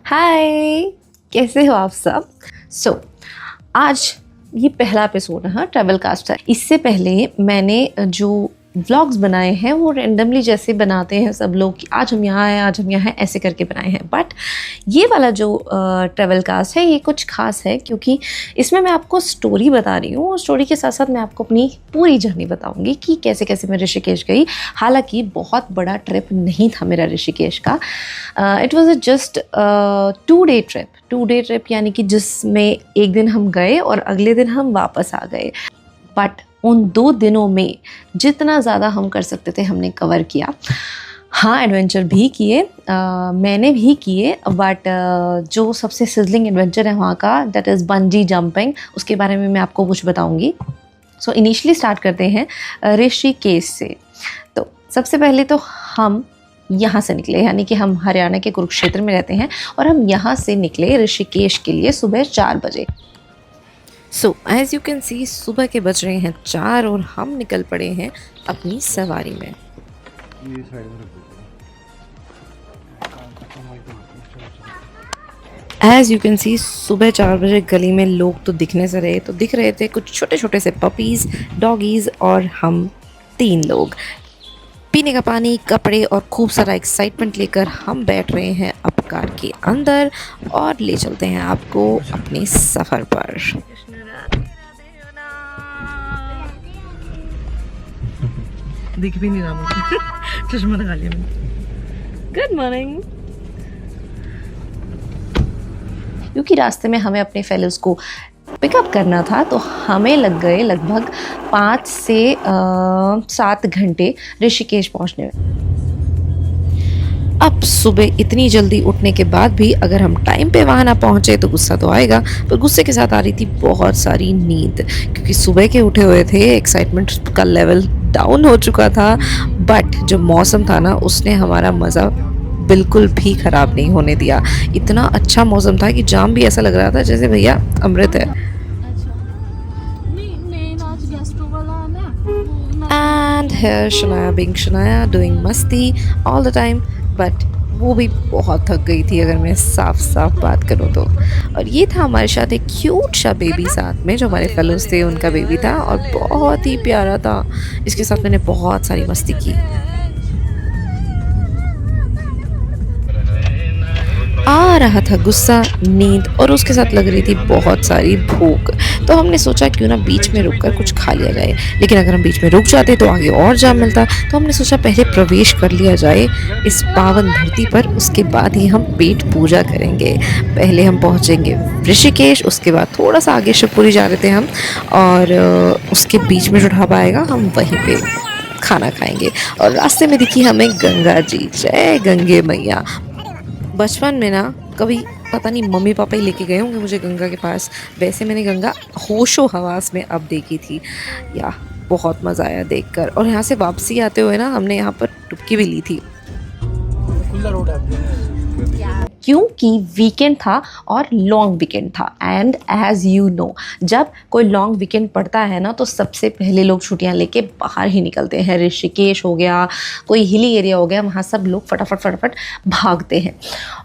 हाय, कैसे हो आप सब? आज ये पहला एपिसोड है ट्रैवल कास्ट है। इससे पहले मैंने जो व्लॉग्स बनाए हैं वो रेंडमली जैसे बनाते हैं सब लोग कि आज हम यहाँ हैं, आज हम यहाँ हैं, ऐसे करके बनाए हैं। बट ये वाला जो ट्रैवल कास्ट है ये कुछ खास है क्योंकि इसमें मैं आपको स्टोरी बता रही हूँ और स्टोरी के साथ साथ मैं आपको अपनी पूरी जर्नी बताऊँगी कि कैसे कैसे मैं ऋषिकेश गई। हालांकि बहुत बड़ा ट्रिप नहीं था मेरा ऋषिकेश का। It was just 2 day trip यानी कि जिसमें एक दिन हम गए और अगले दिन हम वापस आ गए। बट उन 2 दिनों में जितना ज़्यादा हम कर सकते थे हमने कवर किया। हाँ, एडवेंचर भी किए, मैंने भी किए। बट जो सबसे सिजलिंग एडवेंचर है वहाँ का दैट इज़ बंजी जंपिंग, उसके बारे में मैं आपको कुछ बताऊँगी। सो इनिशियली स्टार्ट करते हैं ऋषिकेश से। तो सबसे पहले तो हम यहाँ से निकले, यानी कि हम हरियाणा के कुरुक्षेत्र में रहते हैं और हम यहाँ से निकले ऋषिकेश के लिए सुबह 4 बजे। So as you can see सुबह के बज रहे हैं 4 और हम निकल पड़े हैं अपनी सवारी में। एज़ यू कैन सी सुबह 4 बजे गली में लोग तो दिखने से रहे, तो दिख रहे थे कुछ छोटे छोटे से पपीज़, डॉगीज़ और हम 3 लोग। पीने का पानी, कपड़े और खूब सारा एक्साइटमेंट लेकर हम बैठ रहे हैं अब कार के अंदर और ले चलते हैं आपको अपने सफ़र पर। दिख भी नहीं रहा मुझे। चश्मा लगा लिया मैंने। Good morning. क्योंकि रास्ते में हमें अपने फेलोज़ को पिकअप करना था तो हमें लग गए लगभग 5 से 7 घंटे ऋषिकेश पहुंचने में। अब सुबह इतनी जल्दी उठने के बाद भी अगर हम टाइम पे वहाँ ना पहुँचे तो गुस्सा तो आएगा, पर गुस्से के साथ आ रही थी बहुत सारी नींद, क्योंकि सुबह के उठे हुए थे, एक्साइटमेंट का लेवल डाउन हो चुका था। बट जो मौसम था ना उसने हमारा मज़ा बिल्कुल भी ख़राब नहीं होने दिया। इतना अच्छा मौसम था कि जाम भी ऐसा लग रहा था जैसे भैया अमृत है। And here Shanaya being Shanaya doing मस्ती ऑल द टाइम, बट वो भी बहुत थक गई थी अगर मैं साफ बात करूँ तो। और ये था हमारे साथ एक क्यूट सा बेबी साथ में, जो हमारे फेलोज़ थे उनका बेबी था और बहुत ही प्यारा था। इसके साथ मैंने बहुत सारी मस्ती की। आ रहा था गुस्सा, नींद और उसके साथ लग रही थी बहुत सारी भूख। तो हमने सोचा क्यों ना बीच में रुककर कुछ खा लिया जाए, लेकिन अगर हम बीच में रुक जाते तो आगे और जाम मिलता। तो हमने सोचा पहले प्रवेश कर लिया जाए इस पावन धरती पर, उसके बाद ही हम पेट पूजा करेंगे। पहले हम पहुँचेंगे ऋषिकेश, उसके बाद थोड़ा सा आगे शिवपुरी जा रहे थे हम, और उसके बीच में जो ढाबा आएगा हम वहीं पे खाना खाएंगे। और रास्ते में दिखी हमें गंगा जी। जय गंगे मैया। बचपन में ना कभी पता नहीं मम्मी पापा ही लेके गए होंगे मुझे गंगा के पास, वैसे मैंने गंगा होशो हवास में अब देखी थी। या बहुत मज़ा आया देखकर। और यहाँ से वापसी आते हुए ना हमने यहाँ पर डुबकी भी ली थी, क्योंकि वीकेंड था और लॉन्ग वीकेंड था। एंड एज़ यू नो, जब कोई लॉन्ग वीकेंड पड़ता है ना तो सबसे पहले लोग छुट्टियां लेके बाहर ही निकलते हैं। ऋषिकेश हो गया, कोई हिली एरिया हो गया, वहाँ सब लोग फटाफट भागते हैं।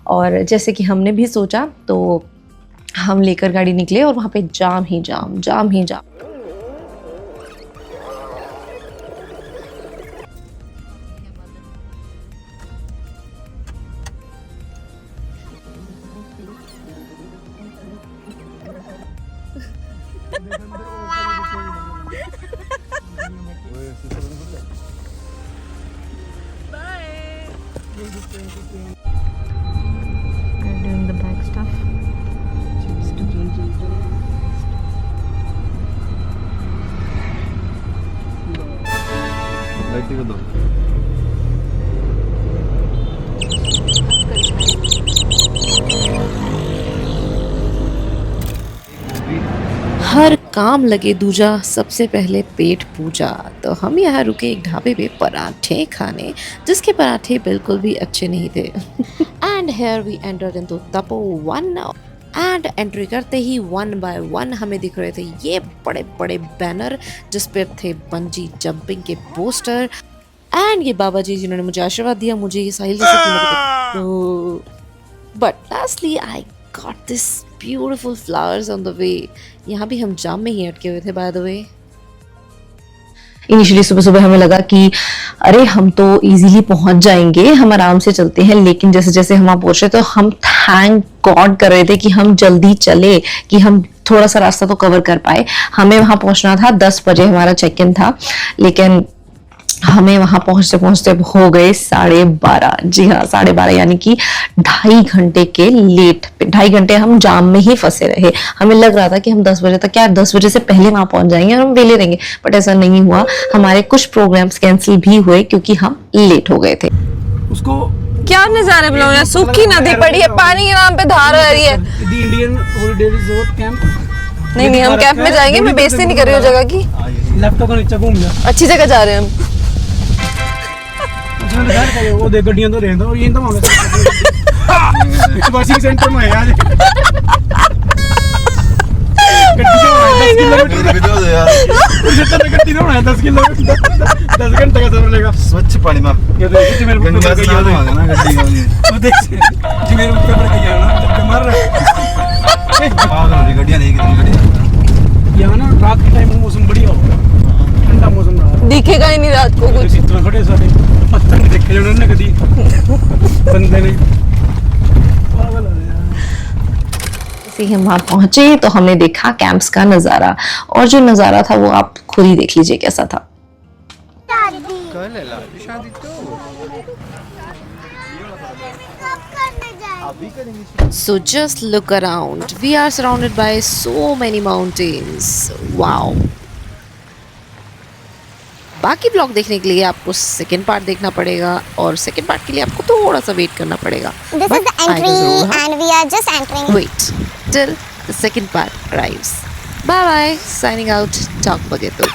और जैसे कि हमने भी सोचा तो हम लेकर गाड़ी निकले और वहाँ पे जाम ही जाम। They're doing the back stuff. हर काम लगे दूजा, सबसे पहले पेट पूजा। तो हम यहाँ रुके एक ढाबे पे पराठे खाने, जिसके पराठे बिल्कुल भी अच्छे नहीं थे। And here we entered into Tapovan. And entry करते ही 1 बाय 1 हमें दिख रहे थे ये बड़े बड़े बैनर जिस पर थे बंजी जंपिंग के पोस्टर। एंड ये बाबा जी जिन्होंने मुझे आशीर्वाद दिया, मुझे ये साहिल जैसे फूल लगे। तो but lastly I got this beautiful flowers on the way. यहाँ भी हम जाम में ही अटके हुए थे बाय द वे। इनिशियली सुबह सुबह हमें लगा कि अरे हम तो इजीली पहुंच जाएंगे, हम आराम से चलते हैं, लेकिन जैसे जैसे हम वहां पहुंचे तो हम थैंक गॉड कर रहे थे कि हम जल्दी चले, कि हम थोड़ा सा रास्ता तो कवर कर पाए। हमें वहां पहुंचना था 10 बजे, हमारा चेक इन था, लेकिन हमें वहां पहुंचते पहुंचते हो गए 12:30। जी हाँ, 12:30, यानी कि 2.5 घंटे के लेट। 2.5 घंटे हम जाम में ही फंसे रहे। हमें लग रहा था कि हम 10 बजे तक, क्या 10 बजे से पहले वहां पहुंच जाएंगे और हम वेले रहेंगे, बट ऐसा नहीं हुआ। हमारे कुछ प्रोग्राम्स कैंसिल भी हुए क्योंकि हम लेट हो गए थे। उसको क्या नजारे बुलाओ यार, सूखी नदी पड़ी है, पानी के नाम पे धार आ रही है। दी इंडियन हॉलीडे रिजॉर्ट कैंप। नहीं नहीं, हम कैंप में जाएंगे, मैं बेइज्जती नहीं कर रही हूँ जगह की। लैपटॉप का नीचे घूम जा, अच्छी जगह जा रहे हैं हम। उसमें लिखा है वो देख गड्डियां तो रहंदा और ये तो मांगे वाशिंग सेंटर में है आज। गड्डी तो 10 किलोमीटर यार, जितना गड्डी तो है 10 किलोमीटर, 10 घंटे का सफर लेगा। स्वच्छ पानी में ये देख मेरे ऊपर गंगा स्नान होगा ना गड्डी का वो देख जी मेरे ऊपर पर गया ना, जब मर रहा पागल हो रही गड्डियां नहीं, कितनी गड्डियां यहाँ ना। रात के टाइम मौसम बढ़िया होगा, ठंडा मौसम रहा, दिखेगा ही नहीं रात को कुछ। इतना खड़े सारे पत्थर नहीं देखे जो उन्होंने कभी बंदे ने। पागल हो यार। जैसे ही हम वहां पहुंचे तो हमने देखा कैंप्स का नजारा, और जो नजारा था वो आप खुद ही देख लीजिए कैसा था। So just look around. We are surrounded by so many mountains. Wow. बाकी ब्लॉग देखने के लिए आपको सेकंड पार्ट देखना पड़ेगा, और सेकंड पार्ट के लिए आपको थोड़ा सा वेट करना पड़ेगा। This is the entry and we are just entering. Wait till the second part arrives. Bye bye. Signing out. Talk Bageto.